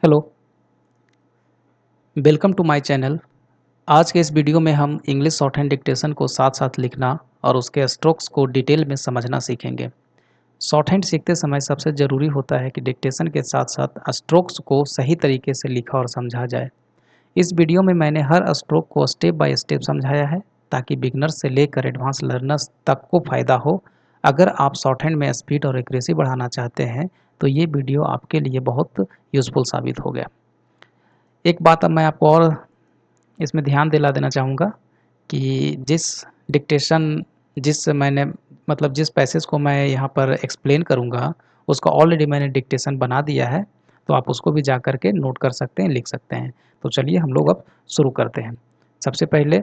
Hello, welcome to my channel. आज के इस वीडियो में हम इंग्लिश शॉर्ट हैंड डिक्टेशन को साथ-साथ लिखना और उसके स्ट्रोक्स को डिटेल में समझना सीखेंगे। शॉर्ट हैंड सीखते समय सबसे ज़रूरी होता है कि डिक्टेशन के साथ-साथ स्ट्रोक्स को सही तरीके से लिखा और समझा जाए। इस वीडियो में मैंने हर स्ट्रोक को स्टेप बाय स्टेप समझाया है ताकि बिगिनर्स से लेकर एडवांस लर्नर्स तक को फ़ायदा हो। अगर आप शॉर्ट हैंड में स्पीड और एक्यूरेसी बढ़ाना चाहते हैं, तो ये वीडियो आपके लिए बहुत यूज़फुल साबित होगा। एक बात अब मैं आपको और इसमें ध्यान दिला देना चाहूँगा कि जिस मैंने मतलब जिस पैसेज को मैं यहाँ पर एक्सप्लेन करूँगा, उसका ऑलरेडी मैंने डिक्टेशन बना दिया है, तो आप उसको भी जा कर के नोट कर सकते हैं, लिख सकते हैं। तो चलिए हम लोग अब शुरू करते हैं। सबसे पहले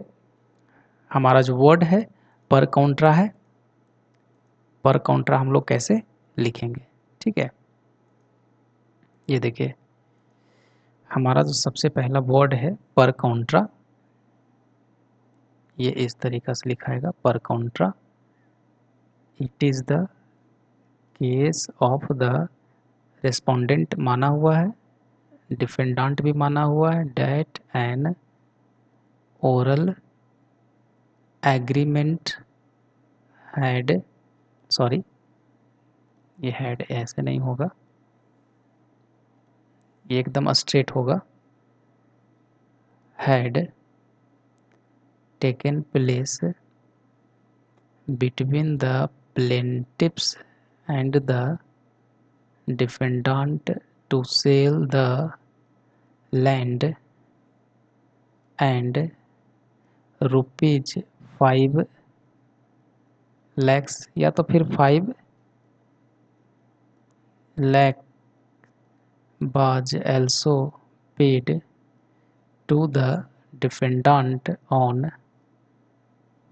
हमारा जो वर्ड है पर काउंट्रा है, पर काउंट्रा हम लोग कैसे लिखेंगे, ठीक है? ये देखिए, हमारा जो सबसे पहला वर्ड है पर काउंट्रा, ये इस तरीक़ा से लिखाएगा पर काउंट्रा। It is the case of the respondent माना हुआ है, डिफेंडेंट भी माना हुआ है, that an oral agreement had sorry ये हैड ऐसे नहीं होगा, ये एकदम स्ट्रेट होगा, had taken place between the plaintiffs and the defendant to sell the land and rupees 5 lakhs या तो फिर 5 lakh was also paid to the defendant on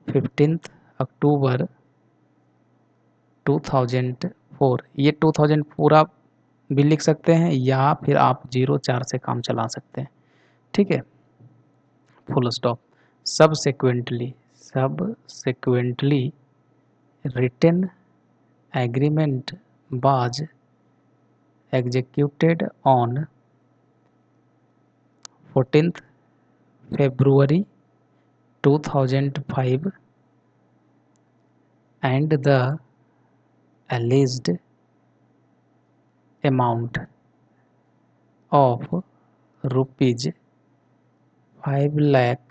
15th October 2004। ये 2000 पूरा भी लिख सकते हैं या फिर आप 04 से काम चला सकते हैं, ठीक है? Full stop. Subsequently written agreement was executed on 14th February 2005 and the alleged amount of rupees 5 lakh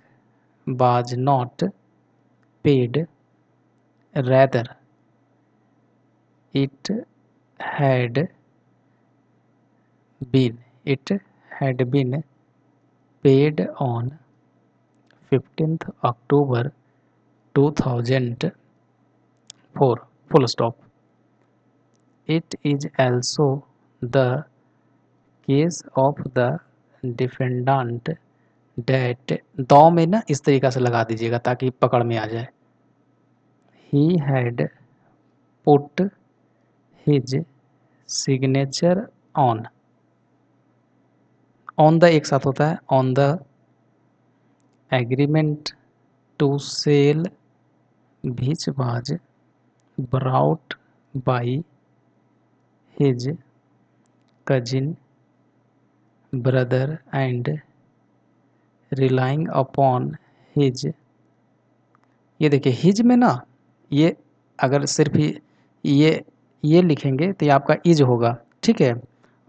was not paid, rather it had it had been paid on 15th October 2004 full stop। It is also the case of the defendant that दौ में ना इस तरीक़ा से लगा दीजिएगा ताकि पकड़ में आ जाए। He had put his signature on the एक साथ होता है on the agreement to sell which was brought by his cousin brother and relying upon his। ये देखिए हिज में ना ये अगर सिर्फ ये लिखेंगे तो ये आपका इज होगा, ठीक है?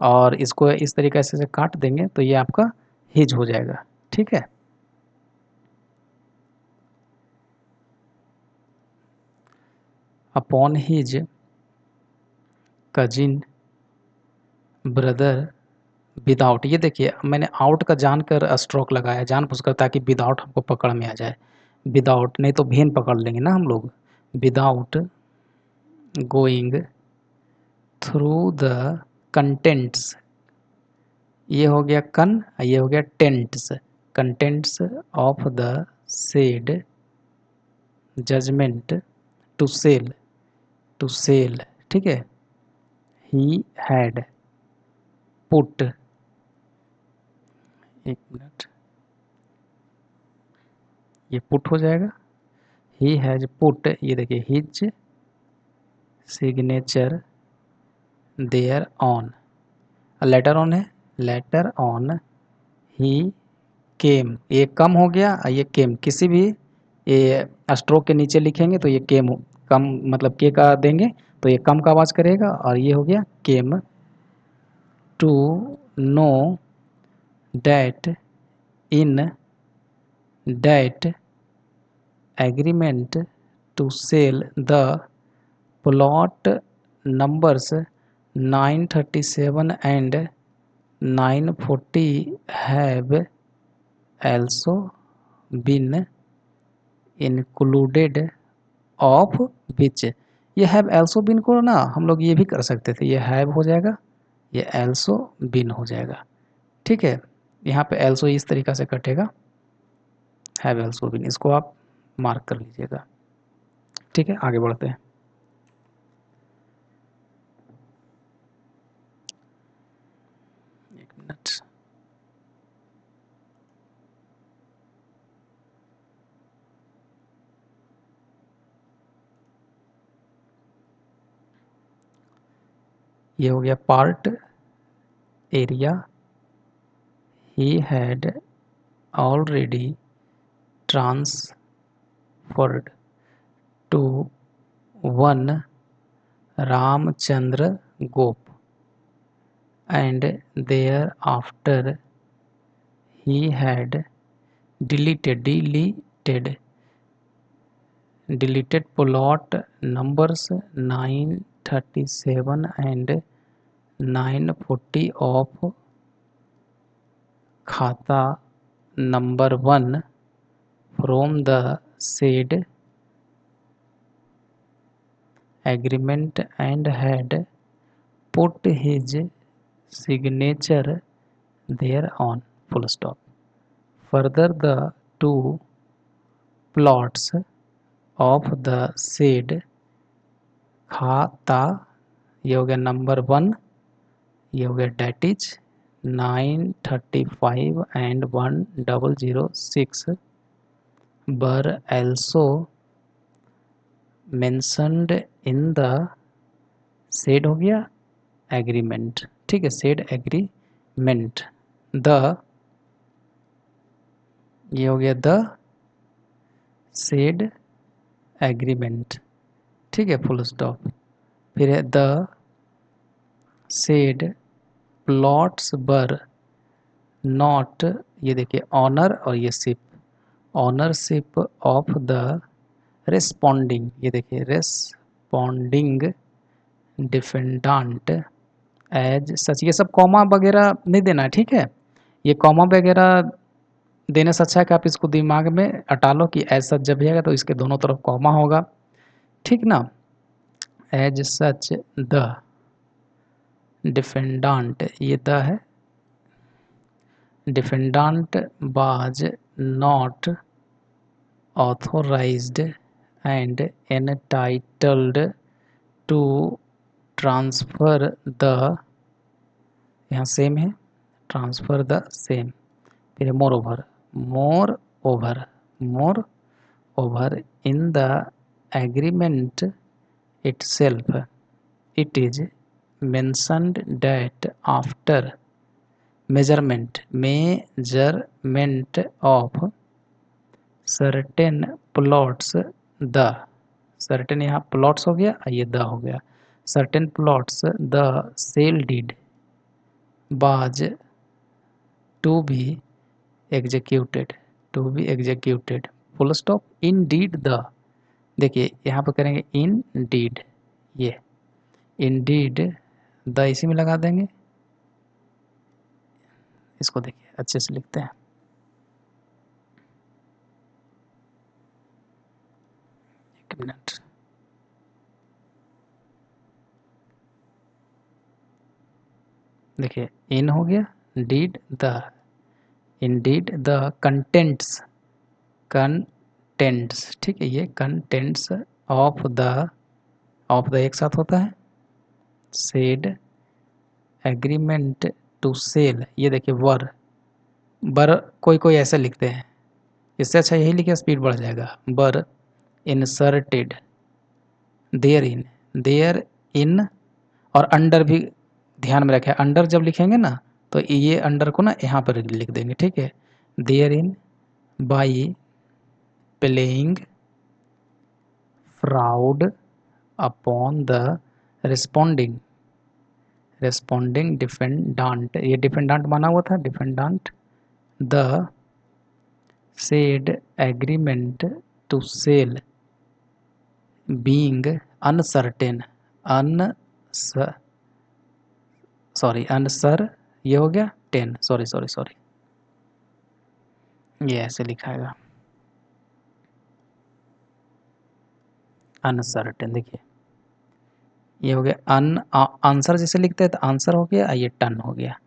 और इसको इस तरीके से काट देंगे तो ये आपका हिज हो जाएगा, ठीक है? Upon his cousin brother without, ये देखिए मैंने आउट का जानकर स्ट्रोक लगाया जानबूझकर ताकि विदाउट हमको पकड़ में आ जाए। विदाउट नहीं तो भेन पकड़ लेंगे ना हम लोग। Without going through the contents, ये हो गया कन, ये हो गया tents, contents of the said judgment to sell, ठीक है? ही हैड पुट, एक मिनट, ये पुट हो जाएगा। ही हैज पुट, ये देखिए his signature there on, later on है लेटर ऑन ही केम, ये कम हो गया और ये केम, किसी भी ये स्ट्रोक के नीचे लिखेंगे तो ये केम कम मतलब के का देंगे तो ये कम का आवाज़ करेगा, और ये हो गया came to know that in that agreement to sell the plot numbers 937 and 940 have also been included of which, ये have also been को ना हम लोग ये भी कर सकते थे, ये have हो जाएगा, ये also been हो जाएगा, ठीक है। यहाँ पे also इस तरीक़ा से कटेगा, have also been, इसको आप मार्क कर लीजिएगा, ठीक है। आगे बढ़ते हैं। एक मिनट, ये हो गया part area, he had already transferred to one Ramchandra Gop, and thereafter he had deleted plot numbers 937 and 940 of खाता number 1 from the said agreement and had put his signature thereon, full stop. Further, the two plots of the said खाता, ये हो गया number 1, ये हो गया date is 935 and 1006 were also mentioned in the said हो गया एग्रीमेंट, ठीक है, said एग्रीमेंट, द, ये हो गया द said एग्रीमेंट, ठीक है, फुल स्टॉप। फिर है द said प्लॉट्स बर नॉट, ये देखिए ऑनर और ये ship, ownership of the responding, ये देखिए रिस्पॉन्डिंग डिफेंडेंट एज सच, ये सब कॉमा वगैरह नहीं देना है, ठीक है। ये कॉमा वगैरह देने से अच्छा है कि आप इसको दिमाग में हटा लो कि एज सच जब भी आएगा तो इसके दोनों तरफ कॉमा होगा, ठीक ना। एज सच द डिफेंडेंट, ये द है, defendant was not authorized and entitled to transfer the, यहाँ सेम है, ट्रांसफर द सेम, फिर more over, more over, more over in the agreement itself it is mentioned that after measurement of certain plots, the certain यहाँ plots हो गया, ये the हो गया, certain plots the sale deed was to be executed, full stop, indeed the, देखिए यहाँ पर करेंगे indeed, ये indeed द इसी में लगा देंगे, इसको देखिए अच्छे से लिखते हैं, एक मिनट, देखिए इन हो गया, did the, Indeed the contents, ठीक है, ये कंटेंट्स ऑफ द, एक साथ होता है, सेड एग्रीमेंट टू सेल, ये देखिए वर, बर कोई कोई ऐसे लिखते हैं, इससे अच्छा यही लिखे, स्पीड बढ़ जाएगा, बर इंसर्टेड देयर इन, और अंडर भी ध्यान में रखें, अंडर जब लिखेंगे ना तो ये अंडर को ना यहाँ पर लिख देंगे, ठीक है। Therein by playing fraud upon the responding defendant, ये डिफेंडांट माना हुआ था, defendant the said agreement to sell being uncertain, अनसर ये हो गया 10, सॉरी ये ऐसे लिखाएगा अनसर्टेन। देखिए ये हो गया आंसर जैसे लिखते हैं तो आंसर हो गया, ये टन हो गया।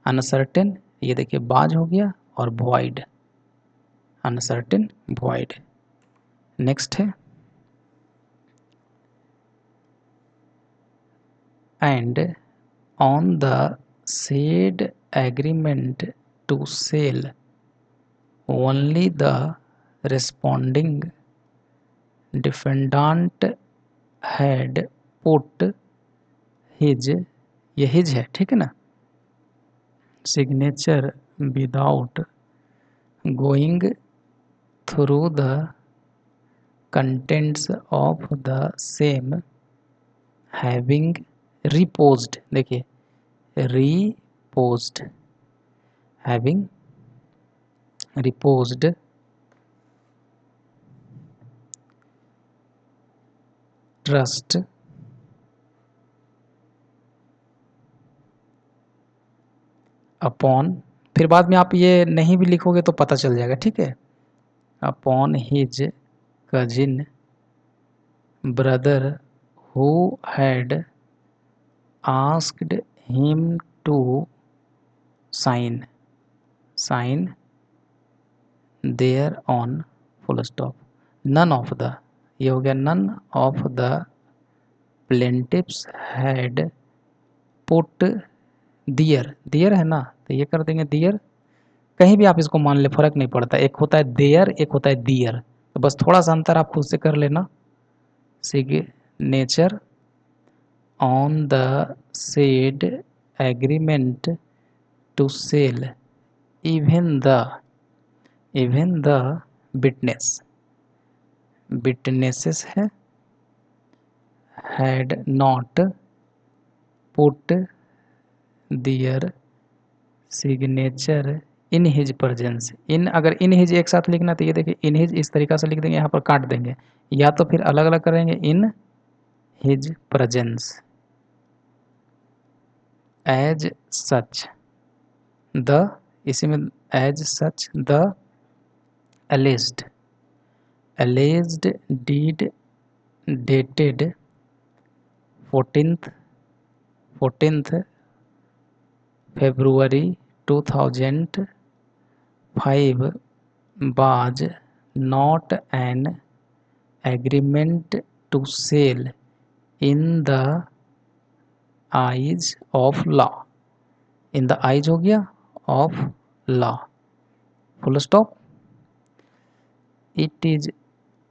अनसर्टेन ये देखिए बाज हो गया, और वॉइड, अनसर्टेन वॉइड। नेक्स्ट है and on the said agreement to sell only the responding defendant had put his, ये his है, ठीक है ना, signature without going through the contents of the same having reposed, देखिए reposed, having reposed trust upon, फिर बाद में आप ये नहीं भी लिखोगे तो पता चल जाएगा, ठीक है। Upon his cousin brother who had asked him to sign there on full stop none of the, ये हो गया none of the plaintiffs had put there, there है ना तो ये कर देंगे दियर, कहीं भी आप इसको मान ले फर्क नहीं पड़ता, एक होता है देयर एक होता है दियर, तो बस थोड़ा सा अंतर आप खुद से कर लेना। Signature on the said agreement to sell even the witnesses है had not put their signature in his presence. In अगर इन हिज एक साथ लिखना तो ये देखिए इन हिज इस तरीका से लिख देंगे, यहाँ पर काट देंगे, या तो फिर अलग अलग करेंगे in his presence as such the, इसी में as such the alleged deed dated 14th February 2005 was not an agreement to sell in the eyes of law, in the eyes हो गया of law, full stop. It is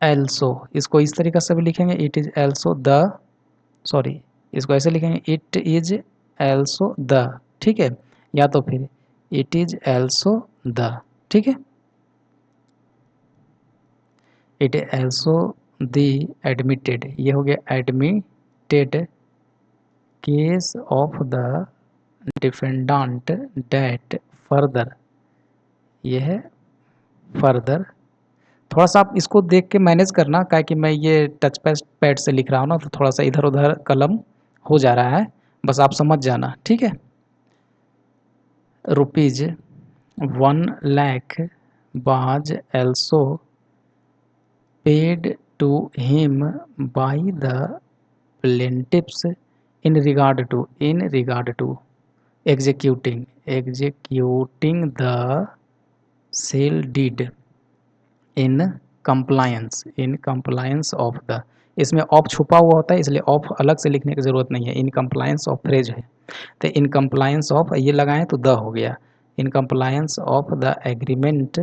also, इसको इस तरीके से भी लिखेंगे it is also the, sorry इसको ऐसे लिखेंगे इट इज एल्सो द, ठीक है, या तो फिर इट इज एल्सो द, ठीक है। It is also the admitted, ये हो गया admitted case of the defendant that further, ये है फर्दर। थोड़ा सा आप इसको देख के मैनेज करना, क्या कि मैं ये टच पैड से लिख रहा हूँ ना, तो थोड़ा सा इधर उधर कलम हो जा रहा है, बस आप समझ जाना, ठीक है। Rupees 1 lakh was also paid to him by the plaintiffs in regard to executing the sale deed in compliance of the, इसमें ऑफ छुपा हुआ होता है इसलिए ऑफ अलग से लिखने की ज़रूरत नहीं है, इन कंप्लायंस ऑफ फ्रेज है, तो इन कंप्लायंस ऑफ ये लगाएं तो द हो गया, in compliance of the agreement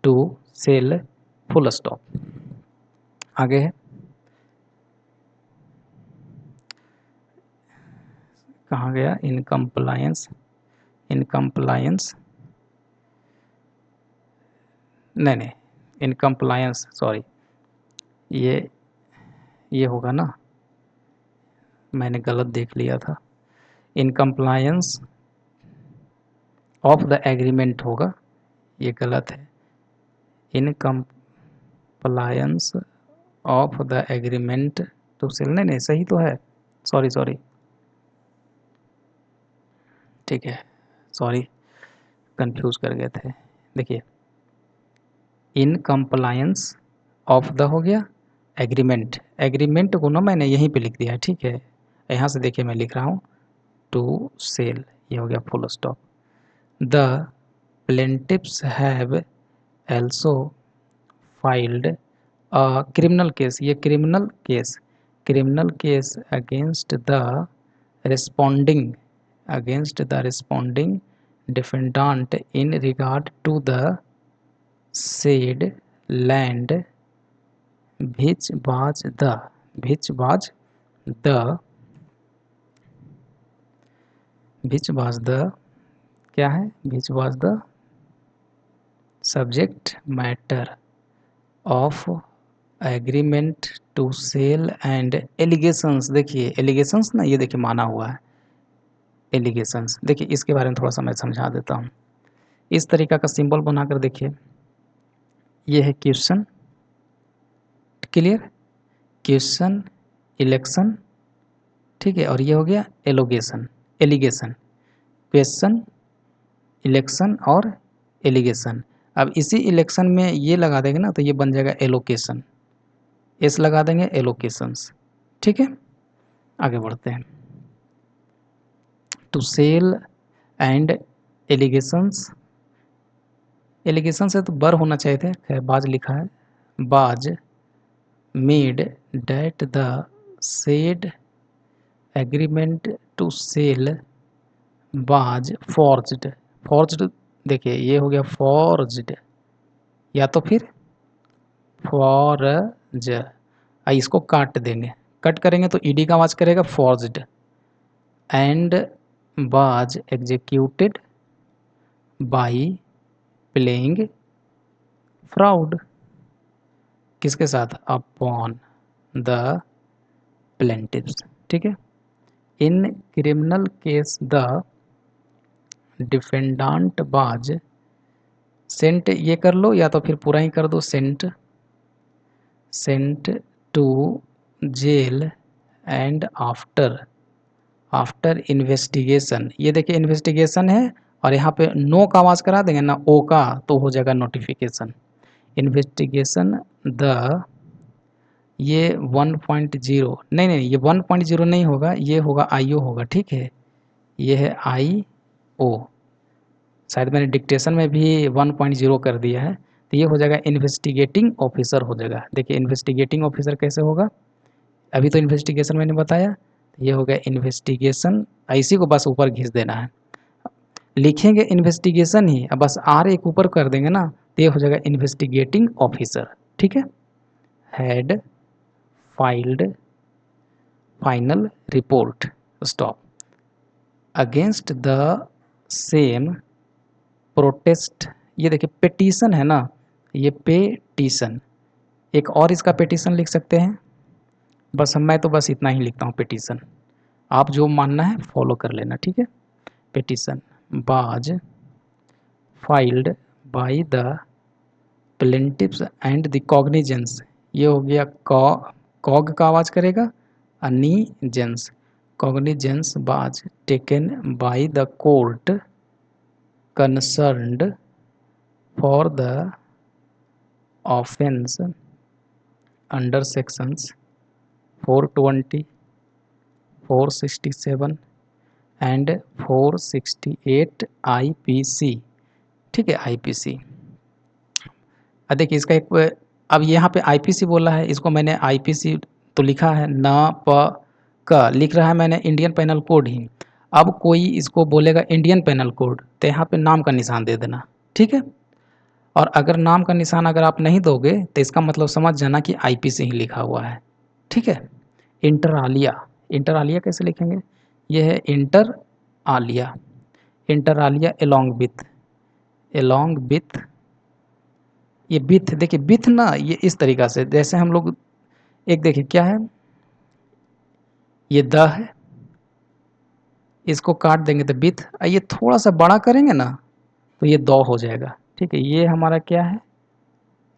to sell full stop. आगे है कहाँ गया, इन कंप्लायंस इन कंप्लायंस, नहीं, इन कंप्लायंस, सॉरी, ये होगा ना, मैंने गलत देख लिया था। In compliance of the agreement होगा, ये गलत है। In compliance of the agreement to sell, नहीं सही तो है, सॉरी, ठीक है, सॉरी, कंफ्यूज कर गए थे। देखिए, इन कंप्लायंस ऑफ द हो गया, एग्रीमेंट, एग्रीमेंट को ना मैंने यहीं पे लिख दिया है, ठीक है। यहाँ से देखिए मैं लिख रहा हूँ टू सेल, ये हो गया full stop. The plaintiffs have also filed a criminal case, ये criminal case responding against the responding defendant in regard to the said land which was the which was the क्या है, which was the subject matter of agreement to sell and allegations। देखिए allegations ना, ये देखिए माना हुआ है allegations। देखिए इसके बारे में थोड़ा सा मैं समझा देता हूँ। इस तरीका का सिंबल बनाकर देखिए, ये है क्वेश्चन, क्लियर, क्वेश्चन, इलेक्शन, ठीक है, और ये हो गया एलिगेशन, क्वेश्चन, इलेक्शन और एलिगेशन। अब इसी इलेक्शन में ये लगा देंगे ना तो ये बन जाएगा एलोकेशन, एस लगा देंगे, एलोकेशंस, ठीक है। आगे बढ़ते हैं। To sell and allegations, allegation से तो बर होना चाहिए थे, खैर बाज लिखा है। Was made that the said agreement to sell was forged, forged, देखिए ये हो गया फॉर्ज्ड या तो फिर फॉर्ज, इसको काट देंगे, कट करेंगे तो ईडी का आवाज करेगा फॉर्ज्ड, एंड बाज एग्जीक्यूटेड बाई प्लेइंग फ्रॉड, किसके साथ, अपॉन द प्लेंटिव्स, ठीक है। In criminal case the defendant बाज सेंट, ये कर लो या तो फिर पूरा ही कर दो, sent to jail and after investigation, ये देखिए इन्वेस्टिगेशन है और यहाँ पे नो का आवाज़ करा देंगे ना, ओ का, तो हो जाएगा नोटिफिकेशन। इन्वेस्टिगेशन द, ये 1.0, नहीं ये 1.0 नहीं होगा, ये होगा IO होगा, ठीक है, ये है IO, शायद मैंने डिक्टेशन में भी 1.0 कर दिया है, तो ये हो जाएगा इन्वेस्टिगेटिंग ऑफिसर हो जाएगा। देखिए इन्वेस्टिगेटिंग ऑफिसर कैसे होगा, अभी तो इन्वेस्टिगेशन मैंने बताया, तो ये हो गया इन्वेस्टिगेशन, IC को बस ऊपर घिस देना है, लिखेंगे इन्वेस्टिगेशन ही, अब बस R एक ऊपर कर देंगे ना, तो ये हो जाएगा इन्वेस्टिगेटिंग ऑफिसर, ठीक है। Had filed final report stop against the same protest, ये देखिए पेटिशन है ना, ये पेटिशन, एक और इसका पेटिशन लिख सकते हैं, बस मैं तो बस इतना ही लिखता हूँ पेटिशन, आप जो मानना है फॉलो कर लेना, ठीक है। Petition was filed by the plaintiffs and the cognizance, ये हो गया कॉग का आवाज करेगा, अनीजेंस, cognizance was taken by the court concerned for the offense under sections 420, 467 and 468 IPC, ठीक है, IPC। अब देखिए इसका एक, अब यहाँ पे IPC बोला है, इसको मैंने IPC तो लिखा है, न प क लिख रहा है मैंने इंडियन पेनल कोड ही, अब कोई इसको बोलेगा इंडियन पेनल कोड, तो यहाँ पे नाम का निशान दे देना, ठीक है। और अगर नाम का निशान अगर आप नहीं दोगे तो इसका मतलब समझ जाना कि IPC ही लिखा हुआ है, ठीक है। इंटर आलिया, इंटर आलिया कैसे लिखेंगे, ये है इंटर आलिया, इंटरालिया एलोंग विथ, ये विथ, देखिए विथ ना ये इस तरीक़ा से, जैसे हम लोग एक देखिए क्या है, ये द है, इसको काट देंगे तो विथ, ये थोड़ा सा बड़ा करेंगे ना तो ये दौ हो जाएगा। ठीक है, ये हमारा क्या है,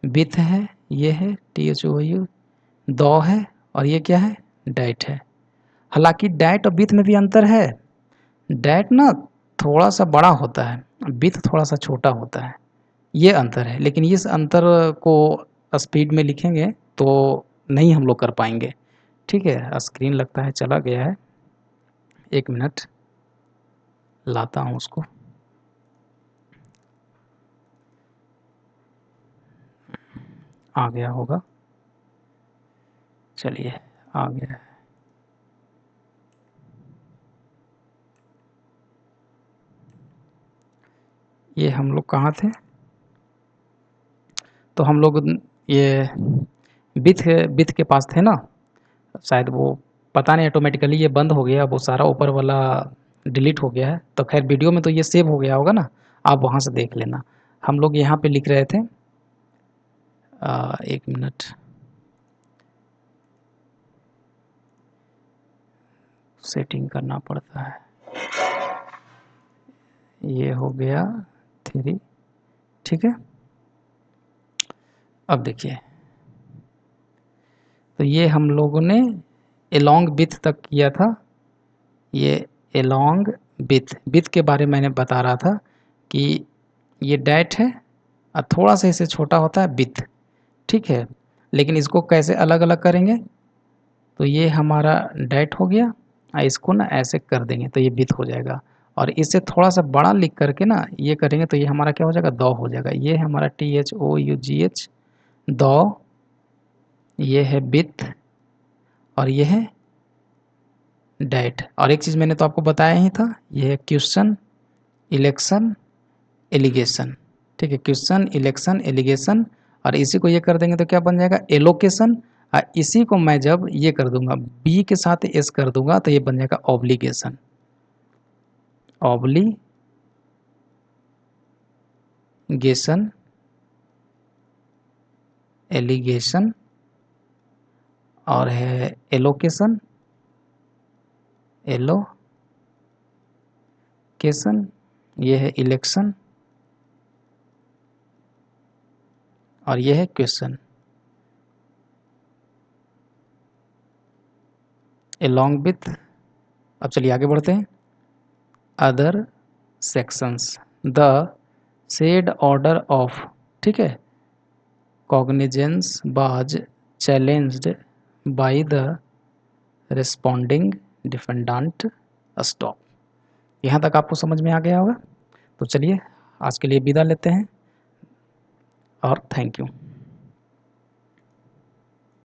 विथ है, ये है THOU, दौ है, और ये क्या है, डैट है। हालांकि डैट और विथ में भी अंतर है, डैट ना थोड़ा सा बड़ा होता है, विथ थोड़ा सा छोटा होता है, ये अंतर है। लेकिन इस अंतर को स्पीड में लिखेंगे तो नहीं हम लोग कर पाएंगे। ठीक है, स्क्रीन लगता है चला गया है, 1 मिनट लाता हूँ उसको। आ गया होगा, चलिए आ गया है। ये हम लोग कहाँ थे, तो हम लोग ये विथ के पास थे ना, शायद वो पता नहीं ऑटोमेटिकली ये बंद हो गया, वो सारा ऊपर वाला डिलीट हो गया है। तो खैर वीडियो में तो ये सेव हो गया होगा ना, आप वहाँ से देख लेना। हम लोग यहाँ पे लिख रहे थे 1 मिनट, सेटिंग करना पड़ता है। ये हो गया 3, ठीक है। अब देखिए, तो ये हम लोगों ने एलोंग विथ तक किया था। ये एलोंग विथ के बारे में मैंने बता रहा था कि ये डैट है और थोड़ा सा इसे छोटा होता है विथ। ठीक है, लेकिन इसको कैसे अलग अलग करेंगे, तो ये हमारा डैट हो गया और इसको ना ऐसे कर देंगे तो ये विथ हो जाएगा, और इससे थोड़ा सा बड़ा लिख करके ना ये करेंगे तो ये हमारा क्या हो जाएगा, दौ हो जाएगा। ये है हमारा THOUGH, दौ, ये है विथ, और ये है डैट। और एक चीज़ मैंने तो आपको बताया ही था, ये है क्वेश्चन, इलेक्शन, एलिगेशन। ठीक है, क्वेश्चन, इलेक्शन, एलिगेशन, और इसी को ये कर देंगे तो क्या बन जाएगा, एलोकेशन। और इसी को मैं जब ये कर दूंगा बी के साथ एस कर दूंगा तो ये बन जाएगा ऑब्लिगेशन, ऑब्लिगेशन, एलिगेशन, और है एलोकेशन, एलोकेशन, ये है इलेक्शन, और ये है क्वेश्चन। एलोंग विथ, अब चलिए आगे बढ़ते हैं। Other sections, the said order of, ठीक है, cognizance was challenged by the responding defendant stop. यहाँ तक आपको समझ में आ गया होगा। तो चलिए आज के लिए विदा लेते हैं और थैंक यू।